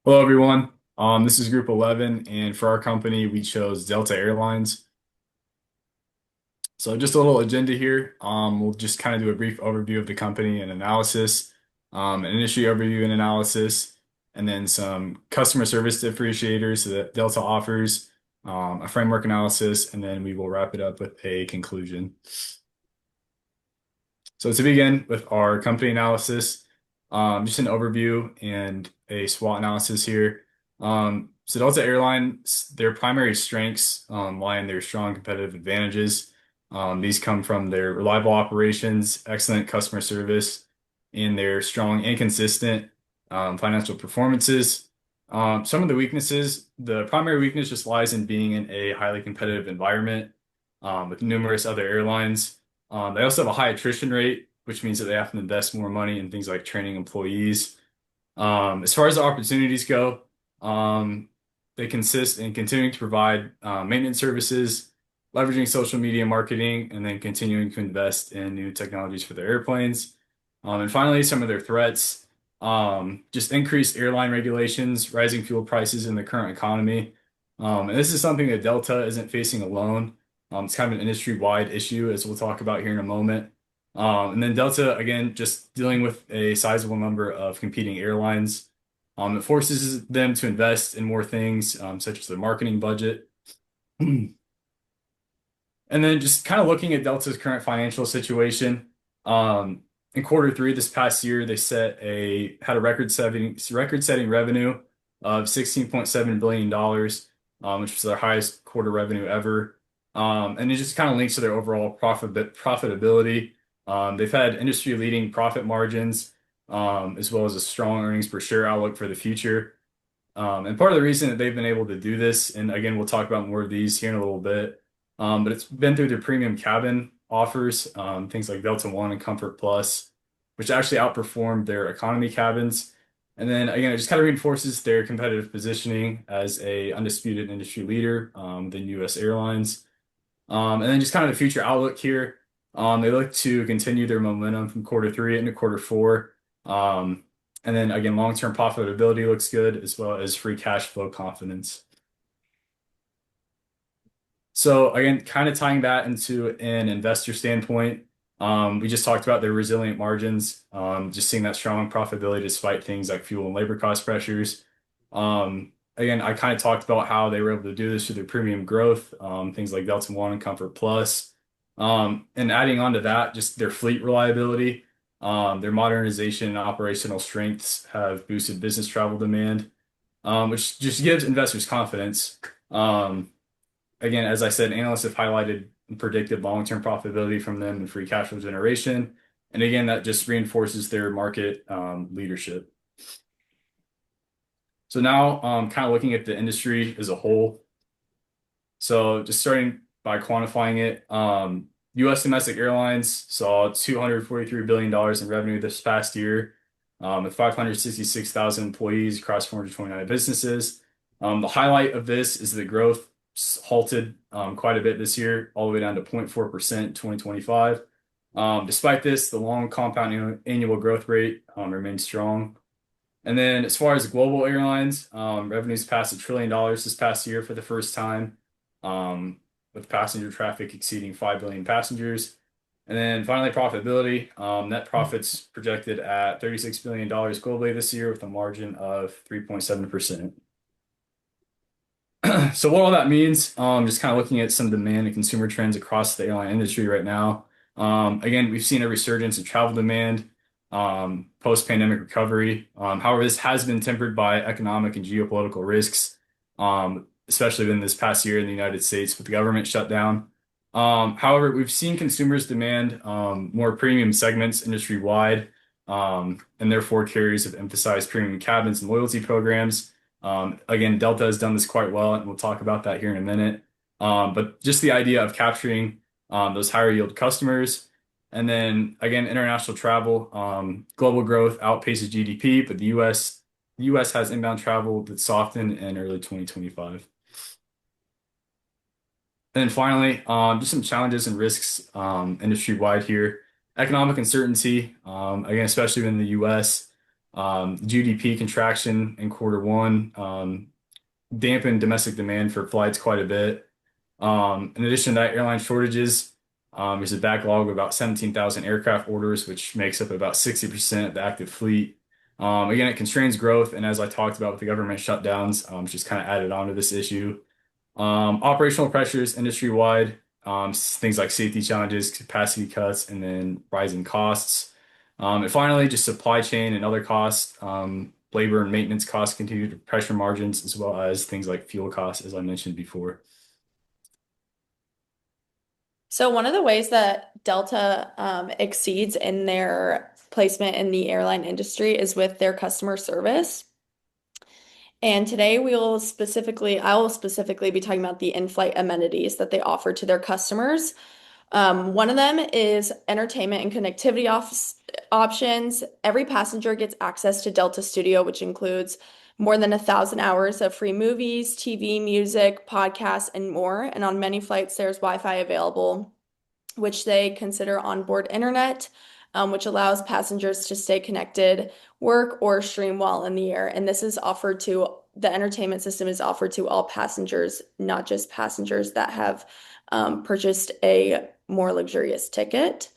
Hello, everyone. This is Group 11, and for our company, we chose Delta Airlines. So, just a little agenda here. We'll just kind of do a brief overview of the company and analysis, an industry overview and analysis, and then some customer service differentiators that Delta offers, a framework analysis, and then we will wrap it up with a conclusion. So, to begin with our company analysis, just an overview and a SWOT analysis here. So Delta Airlines, their primary strengths lie in their strong competitive advantages. These come from their reliable operations, excellent customer service, and their strong and consistent financial performances. Some of the weaknesses, the primary weakness just lies in being in a highly competitive environment with numerous other airlines. They also have a high attrition rate, which means that they have to invest more money in things like training employees. As far as the opportunities go, um, they consist in continuing to provide maintenance services, leveraging social media marketing, and then continuing to invest in new technologies for their airplanes. And finally, some of their threats, just increased airline regulations, rising fuel prices in the current economy. And this is something that Delta isn't facing alone. It's kind of an industry-wide issue, as we'll talk about here in a moment. And then Delta, again, just dealing with a sizable number of competing airlines. It forces them to invest in more things, such as their marketing budget. And then just kind of looking at Delta's current financial situation. In quarter three this past year, they had a record-setting revenue of $16.7 billion, which was their highest quarter revenue ever. And it just kind of links to their overall profitability. They've had industry-leading profit margins, as well as a strong earnings per share outlook for the future. And part of the reason that they've been able to do this, and again, we'll talk about more of these here in a little bit, but it's been through their premium cabin offers, things like Delta One and Comfort Plus, which actually outperformed their economy cabins. And then again, it just kind of reinforces their competitive positioning as a undisputed industry leader within U.S. airlines. And then just kind of the future outlook here. They look to continue their momentum from quarter three into quarter four. And then again, long-term profitability looks good as well as free cash flow confidence. So again, kind of tying that into an investor standpoint, we just talked about their resilient margins, just seeing that strong profitability despite things like fuel and labor cost pressures. Again, I kind of talked about how they were able to do this through their premium growth, things like Delta One and Comfort Plus. And adding on to that, just their fleet reliability, their modernization and operational strengths have boosted business travel demand, which just gives investors confidence. Again, as I said, analysts have highlighted and predicted long-term profitability from them and free cash flow generation. And again, that just reinforces their market leadership. So now, kind of looking at the industry as a whole. So just starting by quantifying it, U.S. domestic airlines saw $243 billion in revenue this past year, with 566,000 employees across 429 businesses. The highlight of this is the growth halted quite a bit this year, all the way down to 0.4% in 2025. Despite this, the long compound annual growth rate remains strong. And then as far as global airlines, revenues passed $1 trillion this past year for the first time, with passenger traffic exceeding 5 billion passengers. And then finally, profitability. Net profits projected at $36 billion globally this year with a margin of 3.7%. So what all that means, just kind of looking at some demand and consumer trends across the airline industry right now. Again, we've seen a resurgence in travel demand, post-pandemic recovery. However, this has been tempered by economic and geopolitical risks, especially in this past year in the United States with the government shutdown. However, we've seen consumers demand more premium segments industry-wide, and therefore carriers have emphasized premium cabins and loyalty programs. Again, Delta has done this quite well, and we'll talk about that here in a minute. But just the idea of capturing those higher yield customers. And then again, international travel, global growth outpaces GDP, but the US has inbound travel that softened in early 2025. And then finally, just some challenges and risks industry-wide here. Economic uncertainty, again, especially in the US. GDP contraction in quarter one dampened domestic demand for flights quite a bit. In addition to that, airline shortages, there's a backlog of about 17,000 aircraft orders, which makes up about 60% of the active fleet. Again, it constrains growth, and as I talked about with the government shutdowns, just kind of added on to this issue. Operational pressures industry-wide, things like safety challenges, capacity cuts, and then rising costs. And finally, just supply chain and other costs. Labor and maintenance costs continue to pressure margins, as well as things like fuel costs, as I mentioned before. So one of the ways that Delta exceeds in their placement in the airline industry is with their customer service. And today I will specifically be talking about the in-flight amenities that they offer to their customers. One of them is entertainment and connectivity options. Every passenger gets access to Delta Studio, which includes more than 1,000 hours of free movies, TV, music, podcasts, and more. And on many flights, there's Wi-Fi available, which they consider onboard internet, which allows passengers to stay connected, work, or stream while in the air. And the entertainment system is offered to all passengers, not just passengers that have purchased a more luxurious ticket.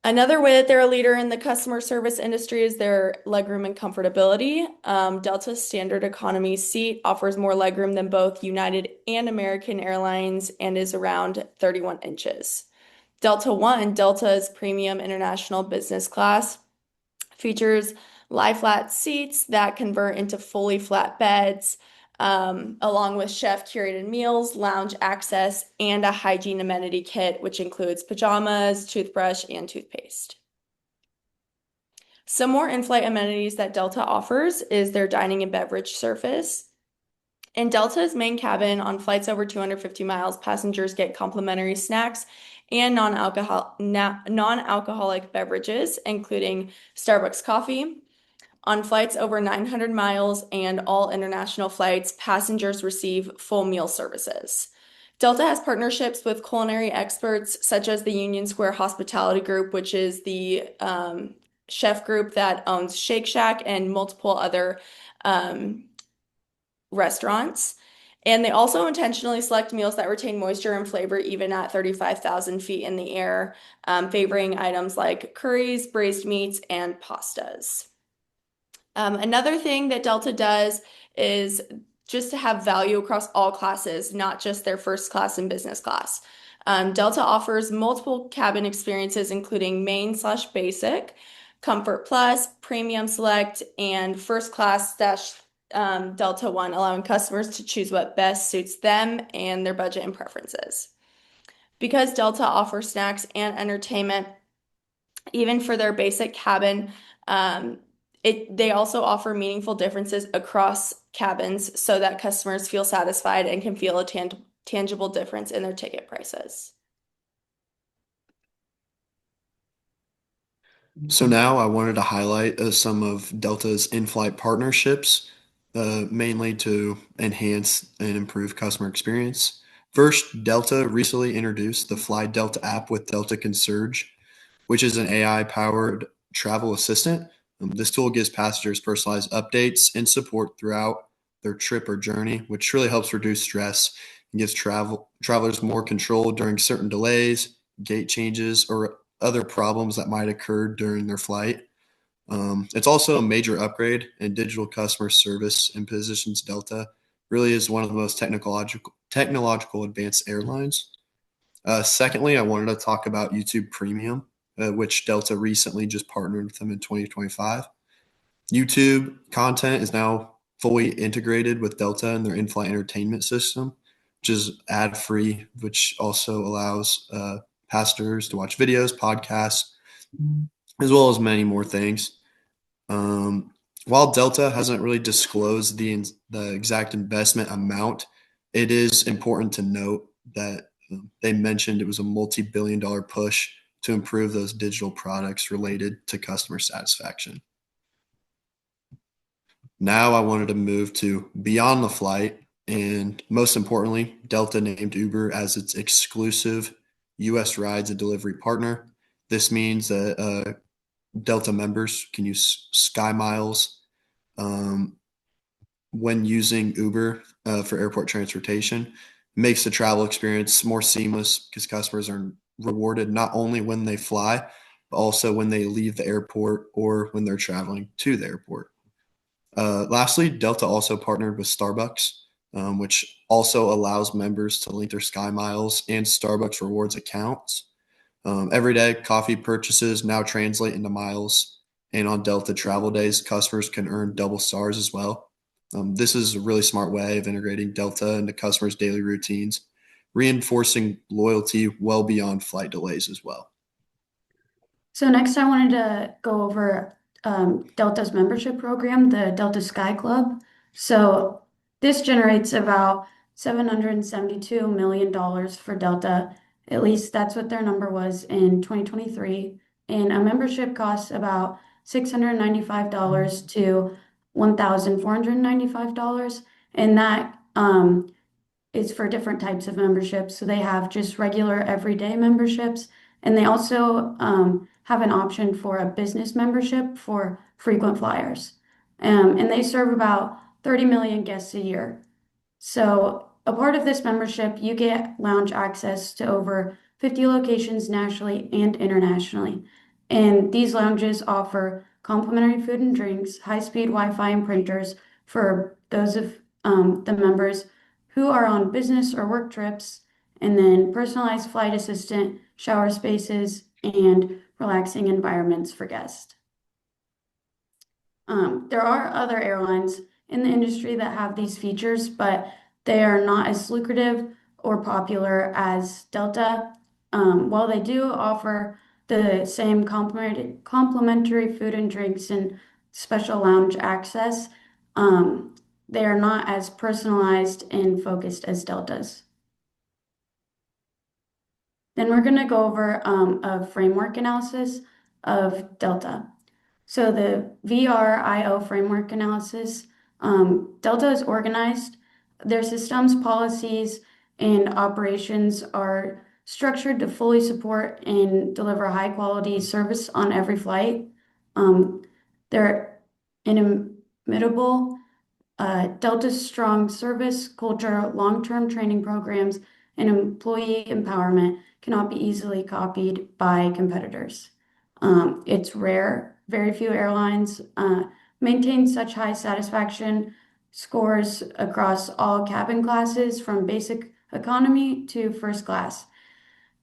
Another way that they're a leader in the customer service industry is their legroom and comfortability. Delta's standard economy seat offers more legroom than both United and American Airlines and is around 31 inches. Delta One, Delta's premium international business class, features lie flat seats that convert into fully flat beds, along with chef curated meals, lounge access, and a hygiene amenity kit, which includes pajamas, toothbrush, and toothpaste. Some more in-flight amenities that Delta offers is their dining and beverage service. In Delta's main cabin on flights over 250 miles, passengers get complimentary snacks and non-alcoholic beverages, including Starbucks coffee. On flights over 900 miles and all international flights, passengers receive full meal services. Delta has partnerships with culinary experts such as the Union Square Hospitality Group, which is the chef group that owns Shake Shack and multiple other restaurants. And they also intentionally select meals that retain moisture and flavor even at 35,000 feet in the air, favoring items like curries, braised meats, and pastas. Another thing that Delta does is just to have value across all classes, not just their first class and business class. Delta offers multiple cabin experiences, including main/basic, Comfort Plus, Premium Select, and First Class dash Delta One, allowing customers to choose what best suits them and their budget and preferences. Because Delta offers snacks and entertainment, even for their basic cabin, they also offer meaningful differences across cabins so that customers feel satisfied and can feel a tangible difference in their ticket prices. So now I wanted to highlight some of Delta's in-flight partnerships, mainly to enhance and improve customer experience. First, Delta recently introduced the Fly Delta app with Delta Concierge, which is an AI-powered travel assistant. This tool gives passengers personalized updates and support throughout their trip or journey, which really helps reduce stress and gives travelers more control during certain delays, gate changes, or other problems that might occur during their flight. It's also a major upgrade in digital customer service and positions Delta really is one of the most technological advanced airlines. Secondly, I wanted to talk about YouTube Premium, which Delta recently just partnered with them in 2025. YouTube content is now fully integrated with Delta and their in-flight entertainment system, which is ad-free, which also allows passengers to watch videos, podcasts, as well as many more things. While Delta hasn't really disclosed the exact investment amount, it is important to note that they mentioned it was a multi-billion-dollar push to improve those digital products related to customer satisfaction. Now I wanted to move to beyond the flight, and most importantly, Delta named Uber as its exclusive U.S. rides and delivery partner. This means that Delta members can use Sky Miles um, when using Uber for airport transportation. It makes the travel experience more seamless because customers are rewarded not only when they fly, but also when they leave the airport or when they're traveling to the airport. Lastly, Delta also partnered with Starbucks, which also allows members to link their Sky Miles and Starbucks rewards accounts. Everyday coffee purchases now translate into miles, and on Delta travel days, customers can earn double stars as well. This is a really smart way of integrating Delta into customers' daily routines, reinforcing loyalty well beyond flight delays as well. So next I wanted to go over Delta's membership program, the Delta Sky Club. So this generates about $772 million for Delta. At least that's what their number was in 2023. And a membership costs about $695 to $1,495. And that is for different types of memberships. So they have just regular everyday memberships, and they also have an option for a business membership for frequent flyers. And they serve about 30 million guests a year. So, a part of this membership, you get lounge access to over 50 locations nationally and internationally. And these lounges offer complimentary food and drinks, high-speed Wi-Fi and printers for those of the members who are on business or work trips, and then personalized flight assistant, shower spaces, and relaxing environments for guests. There are other airlines in the industry that have these features, but they are not as lucrative or popular as Delta. While they do offer the same complimentary food and drinks and special lounge access, they are not as personalized and focused as Delta's. Then we're going to go over a framework analysis of Delta. So the VRIO framework analysis, Delta is organized. Their systems, policies, and operations are structured to fully support and deliver high quality service on every flight. They're inimitable. Delta's strong service culture, long-term training programs, and employee empowerment cannot be easily copied by competitors. It's rare. Very few airlines maintain such high satisfaction scores across all cabin classes from basic economy to first class,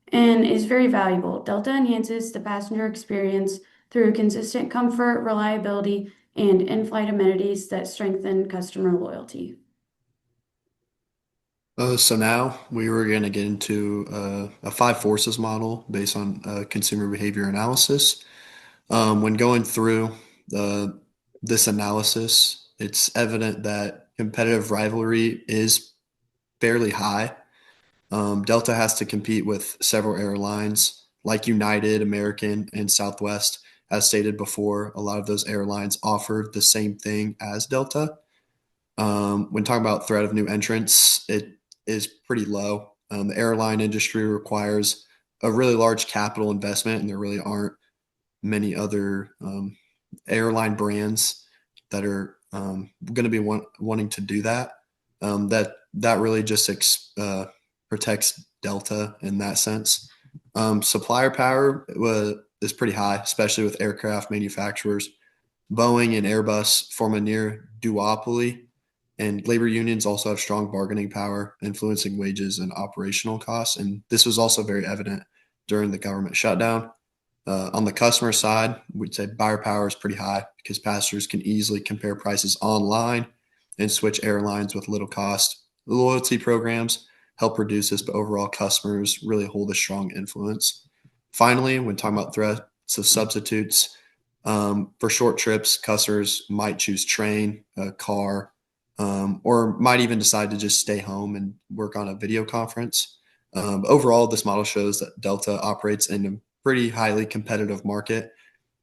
and is very valuable. Delta enhances the passenger experience through consistent comfort, reliability, and in-flight amenities that strengthen customer loyalty. So now we were going to get into a five forces model based on consumer behavior analysis. When going through this analysis, it's evident that competitive rivalry is fairly high. Delta has to compete with several airlines like United, American, and Southwest. As stated before, a lot of those airlines offer the same thing as Delta. When talking about threat of new entrants, it is pretty low. The airline industry requires a really large capital investment, and there really aren't many other airline brands that are going to be wanting to do that. That really just protects Delta in that sense. Supplier power is pretty high, especially with aircraft manufacturers. Boeing and Airbus form a near duopoly, and labor unions also have strong bargaining power, influencing wages and operational costs. And this was also very evident during the government shutdown. On the customer side, we'd say buyer power is pretty high because passengers can easily compare prices online and switch airlines with little cost. The loyalty programs help reduce this, but overall customers really hold a strong influence. Finally, when talking about threats of substitutes, for short trips, customers might choose train, car, or might even decide to just stay home and work on a video conference. Overall, this model shows that Delta operates in a pretty highly competitive market,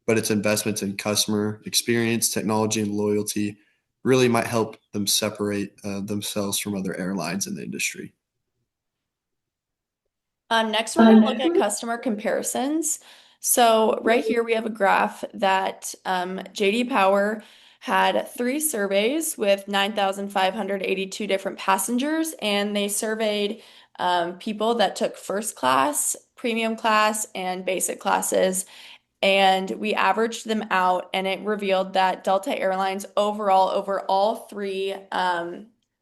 but its investments in customer experience, technology, and loyalty really might help them separate themselves from other airlines in the industry. Next, we're going to look at customer comparisons. So right here we have a graph that JD Power had 3 surveys with 9,582 different passengers, and they surveyed people that took first class, premium class, and basic classes. And we averaged them out, and it revealed that Delta Airlines overall, over all 3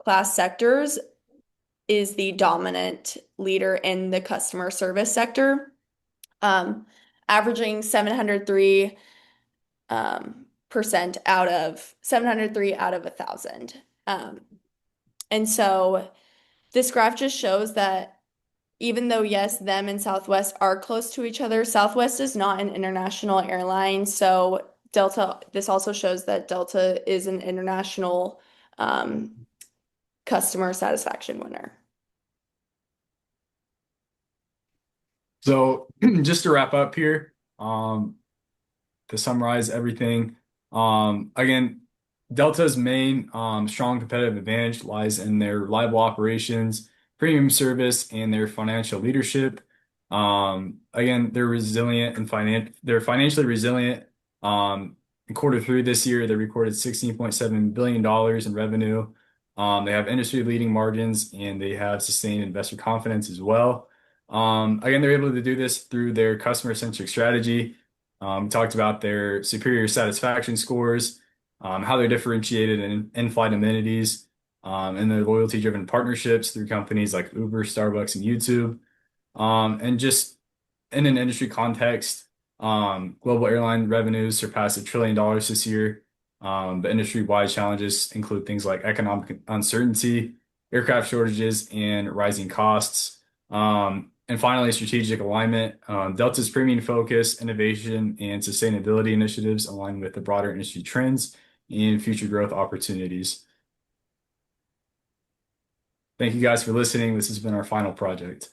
class sectors, is the dominant leader in the customer service sector, averaging 703 percent out of 703 out of 1,000. And so this graph just shows that even though, yes, them and Southwest are close to each other, Southwest is not an international airline. So this also shows that Delta is an international customer satisfaction winner. So just to wrap up here, to summarize everything, again, Delta's main strong competitive advantage lies in their reliable operations, premium service, and their financial leadership. Again, they're resilient and they're financially resilient. In Q3 this year, they recorded $16.7 billion in revenue. They have industry-leading margins, and they have sustained investor confidence as well. Again, they're able to do this through their customer-centric strategy. We talked about their superior satisfaction scores, how they're differentiated in in-flight amenities, and their loyalty-driven partnerships through companies like Uber, Starbucks, and YouTube. And just in an industry context, global airline revenues surpassed $1 trillion this year. The industry-wide challenges include things like economic uncertainty, aircraft shortages, and rising costs. And finally, strategic alignment. Delta's premium focus, innovation, and sustainability initiatives align with the broader industry trends and future growth opportunities. Thank you guys for listening. This has been our final project.